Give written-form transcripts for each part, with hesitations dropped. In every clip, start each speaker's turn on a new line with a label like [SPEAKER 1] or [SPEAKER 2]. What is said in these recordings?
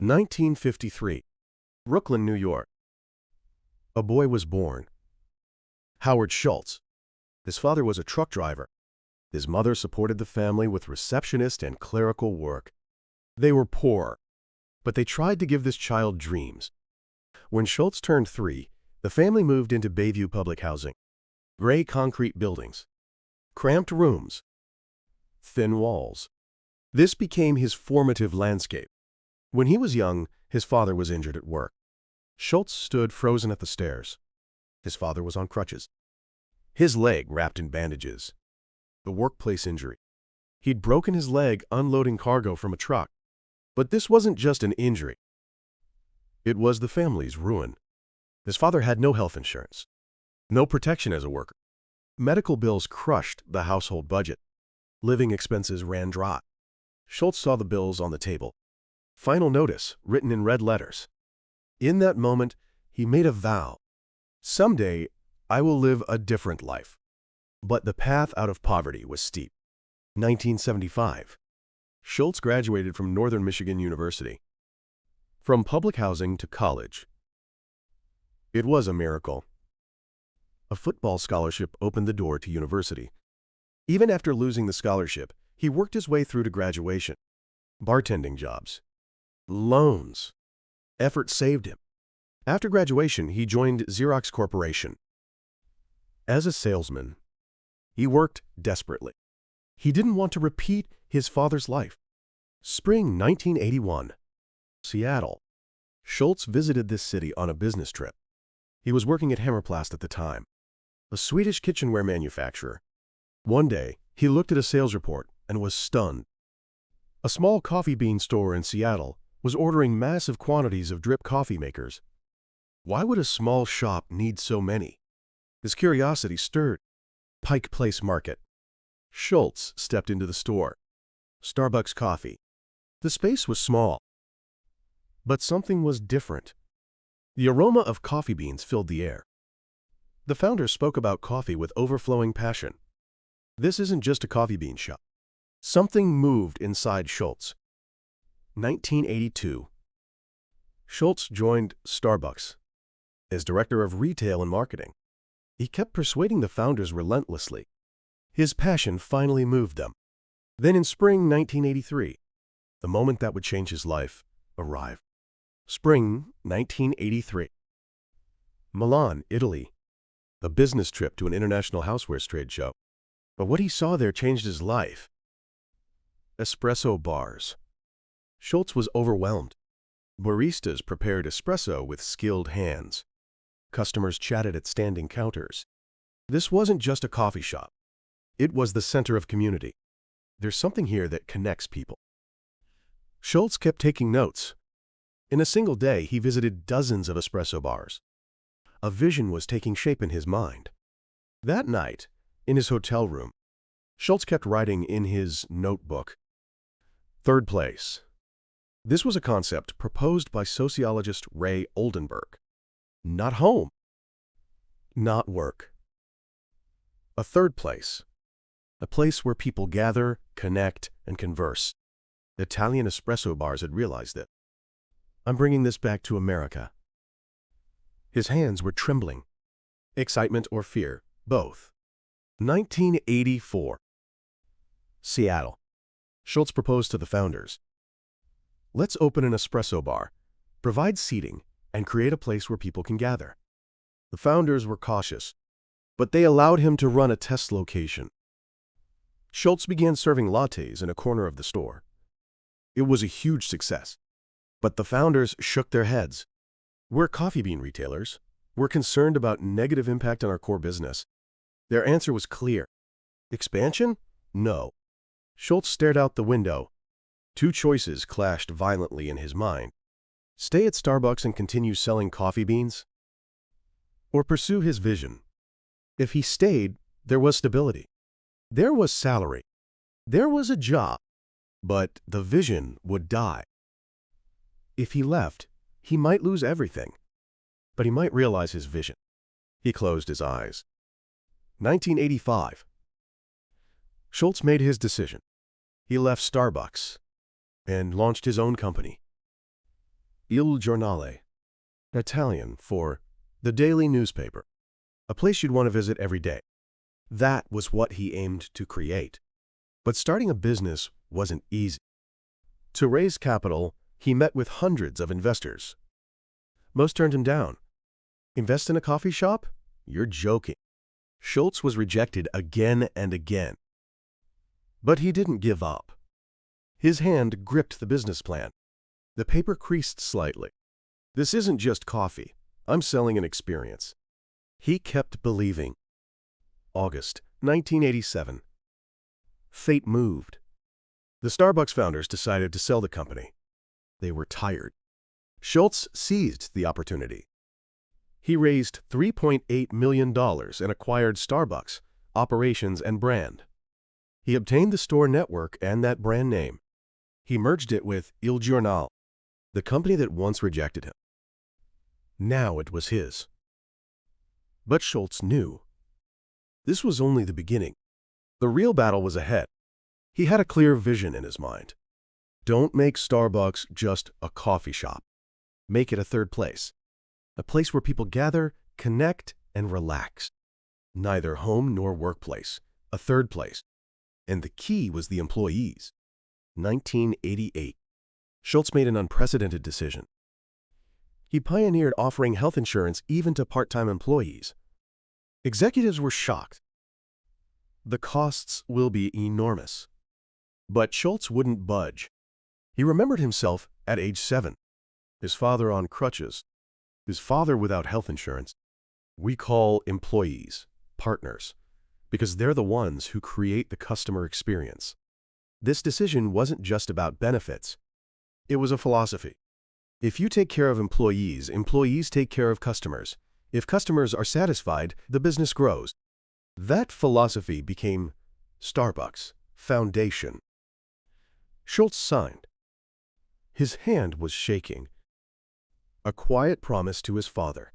[SPEAKER 1] 1953, Brooklyn, New York. A boy was born. Howard Schultz. His father was a truck driver. His mother supported the family with receptionist and clerical work. They were poor, but they tried to give this child dreams. When Schultz turned 3, the family moved into Bayview public housing. Gray concrete buildings, cramped rooms, thin walls. This became his formative landscape. When he was young, his father was injured at work. Schultz stood frozen at the stairs. His father was on crutches, his leg wrapped in bandages. The workplace injury. He'd broken his leg unloading cargo from a truck. But this wasn't just an injury. It was the family's ruin. His father had no health insurance, no protection as a worker. Medical bills crushed the household budget. Living expenses ran dry. Schultz saw the bills on the table. Final notice, written in red letters. In that moment, he made a vow. Someday, I will live a different life. But the path out of poverty was steep. 1975. Schultz graduated from Northern Michigan University. From public housing to college. It was a miracle. A football scholarship opened the door to university. Even after losing the scholarship, he worked his way through to graduation. Bartending jobs. Loans. Effort saved him. After graduation, he joined Xerox Corporation. As a salesman, he worked desperately. He didn't want to repeat his father's life. Spring 1981. Seattle. Schultz visited this city on a business trip. He was working at Hammerplast at the time, a Swedish kitchenware manufacturer. One day, he looked at a sales report and was stunned. A small coffee bean store in Seattle was ordering massive quantities of drip coffee makers. Why would a small shop need so many? His curiosity stirred. Pike Place Market. Schultz stepped into the store. Starbucks coffee. The space was small. But something was different. The aroma of coffee beans filled the air. The founder spoke about coffee with overflowing passion. This isn't just a coffee bean shop. Something moved inside Schultz. 1982. Schultz joined Starbucks as director of retail and marketing. He kept persuading the founders relentlessly. His passion finally moved them. Then in spring 1983, the moment that would change his life arrived. Spring 1983. Milan, Italy. A business trip to an international housewares trade show. But what he saw there changed his life. Espresso bars. Schultz was overwhelmed. Baristas prepared espresso with skilled hands. Customers chatted at standing counters. This wasn't just a coffee shop. It was the center of community. There's something here that connects people. Schultz kept taking notes. In a single day, he visited dozens of espresso bars. A vision was taking shape in his mind. That night, in his hotel room, Schultz kept writing in his notebook. Third place. This was a concept proposed by sociologist Ray Oldenburg. Not home. Not work. A third place. A place where people gather, connect, and converse. Italian espresso bars had realized it. I'm bringing this back to America. His hands were trembling. Excitement or fear, both. 1984. Seattle. Schultz proposed to the founders. Let's open an espresso bar, provide seating, and create a place where people can gather. The founders were cautious, but they allowed him to run a test location. Schultz began serving lattes in a corner of the store. It was a huge success, but the founders shook their heads. We're coffee bean retailers. We're concerned about negative impact on our core business. Their answer was clear. Expansion? No. Schultz stared out the window. Two choices clashed violently in his mind. Stay at Starbucks and continue selling coffee beans? Or pursue his vision? If he stayed, there was stability. There was salary. There was a job. But the vision would die. If he left, he might lose everything. But he might realize his vision. He closed his eyes. 1985. Schultz made his decision. He left Starbucks and launched his own company. Il Giornale, Italian for the daily newspaper, a place you'd want to visit every day. That was what he aimed to create. But starting a business wasn't easy. To raise capital, he met with hundreds of investors. Most turned him down. Invest in a coffee shop? You're joking. Schultz was rejected again and again. But he didn't give up. His hand gripped the business plan. The paper creased slightly. This isn't just coffee. I'm selling an experience. He kept believing. August 1987. Fate moved. The Starbucks founders decided to sell the company. They were tired. Schultz seized the opportunity. He raised $3.8 million and acquired Starbucks, operations and brand. He obtained the store network and that brand name. He merged it with Il Giornale, the company that once rejected him. Now it was his. But Schultz knew. This was only the beginning. The real battle was ahead. He had a clear vision in his mind. Don't make Starbucks just a coffee shop. Make it a third place. A place where people gather, connect, and relax. Neither home nor workplace. A third place. And the key was the employees. 1988. Schultz made an unprecedented decision. He pioneered offering health insurance even to part-time employees. Executives were shocked. The costs will be enormous. But Schultz wouldn't budge. He remembered himself at age 7. His father on crutches. His father without health insurance. We call employees partners because they're the ones who create the customer experience. This decision wasn't just about benefits. It was a philosophy. If you take care of employees, employees take care of customers. If customers are satisfied, the business grows. That philosophy became Starbucks' foundation. Schultz signed. His hand was shaking. A quiet promise to his father.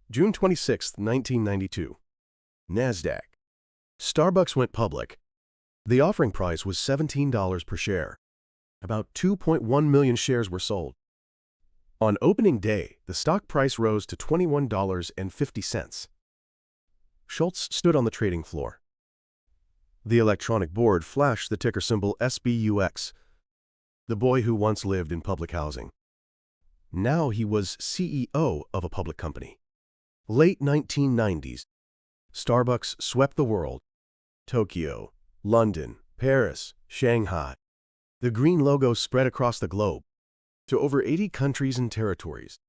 [SPEAKER 1] June 26, 1992. NASDAQ. Starbucks went public. The offering price was $17 per share. About 2.1 million shares were sold. On opening day, the stock price rose to $21.50. Schultz stood on the trading floor. The electronic board flashed the ticker symbol SBUX, the boy who once lived in public housing. Now he was CEO of a public company. Late 1990s. Starbucks swept the world. Tokyo, London, Paris, Shanghai. The green logo spread across the globe to over 80 countries and territories,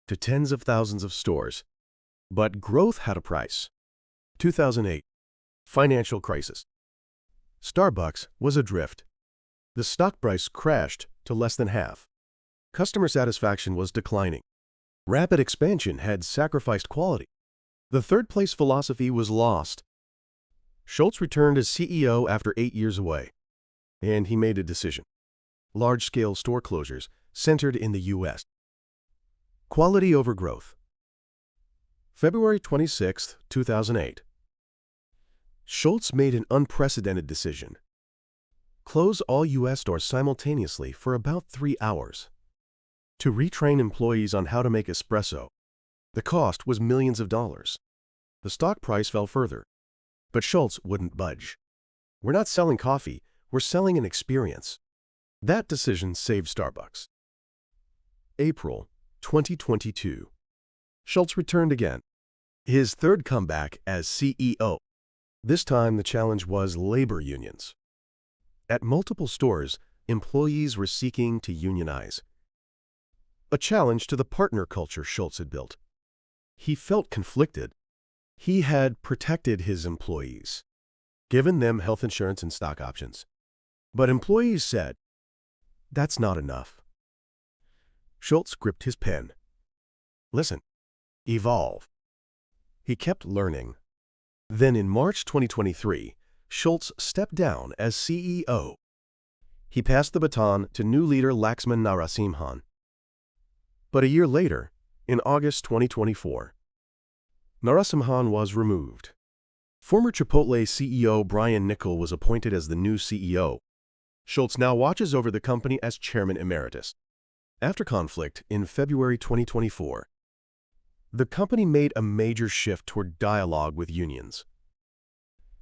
[SPEAKER 1] to tens of thousands of stores. But growth had a price. 2008. Financial crisis. Starbucks was adrift. The stock price crashed to less than half. Customer satisfaction was declining. Rapid expansion had sacrificed quality. The third-place philosophy was lost. Schultz returned as CEO after 8 years away, and he made a decision. Large-scale store closures centered in the U.S. Quality over growth. February 26, 2008. Schultz made an unprecedented decision. Close all U.S. stores simultaneously for about 3 hours. To retrain employees on how to make espresso. The cost was millions of dollars. The stock price fell further. But Schultz wouldn't budge. We're not selling coffee, we're selling an experience. That decision saved Starbucks. April 2022. Schultz returned again. His third comeback as CEO. This time the challenge was labor unions. At multiple stores, employees were seeking to unionize. A challenge to the partner culture Schultz had built. He felt conflicted. He had protected his employees, given them health insurance and stock options. But employees said, that's not enough. Schultz gripped his pen. Listen, evolve. He kept learning. Then in March 2023, Schultz stepped down as CEO. He passed the baton to new leader Laxman Narasimhan. But a year later, in August 2024, Narasimhan was removed. Former Chipotle CEO Brian Niccol was appointed as the new CEO. Schultz now watches over the company as chairman emeritus. After conflict in February 2024, the company made a major shift toward dialogue with unions.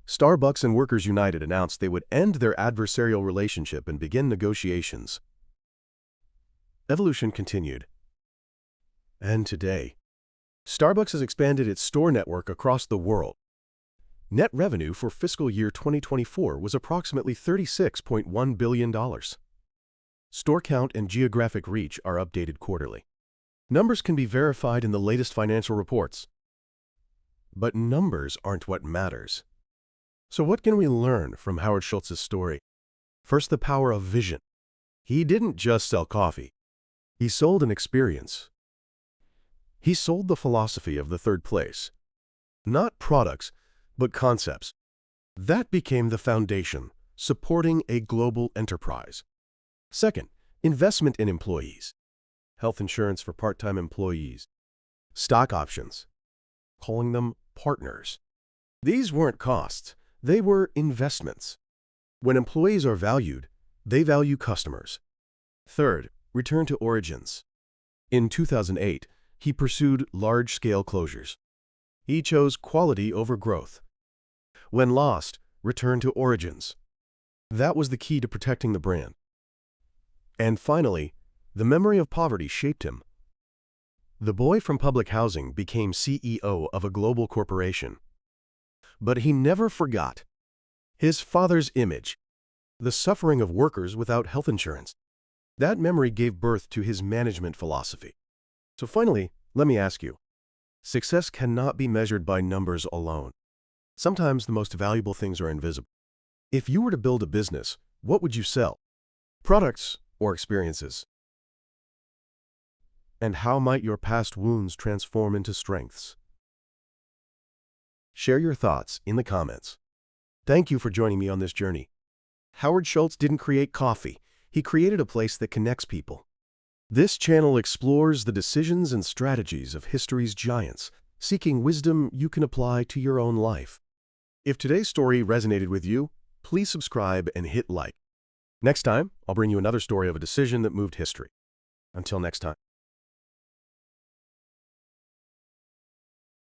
[SPEAKER 1] Starbucks and Workers United announced they would end their adversarial relationship and begin negotiations. Evolution continued. And today, Starbucks has expanded its store network across the world. Net revenue for fiscal year 2024 was approximately $36.1 billion. Store count and geographic reach are updated quarterly. Numbers can be verified in the latest financial reports. But numbers aren't what matters. So what can we learn from Howard Schultz's story? First, the power of vision. He didn't just sell coffee. He sold an experience. He sold the philosophy of the third place. Not products, but concepts. That became the foundation, supporting a global enterprise. Second, investment in employees. Health insurance for part-time employees. Stock options. Calling them partners. These weren't costs. They were investments. When employees are valued, they value customers. Third, return to origins. In 2008, he pursued large-scale closures. He chose quality over growth. When lost, return to origins. That was the key to protecting the brand. And finally, the memory of poverty shaped him. The boy from public housing became CEO of a global corporation. But he never forgot his father's image, the suffering of workers without health insurance. That memory gave birth to his management philosophy. So finally, let me ask you, success cannot be measured by numbers alone. Sometimes the most valuable things are invisible. If you were to build a business, what would you sell? Products or experiences? And how might your past wounds transform into strengths? Share your thoughts in the comments. Thank you for joining me on this journey. Howard Schultz didn't create coffee. He created a place that connects people. This channel explores the decisions and strategies of history's giants, seeking wisdom you can apply to your own life. If today's story resonated with you, please subscribe and hit like. Next time, I'll bring you another story of a decision that moved history. Until next time.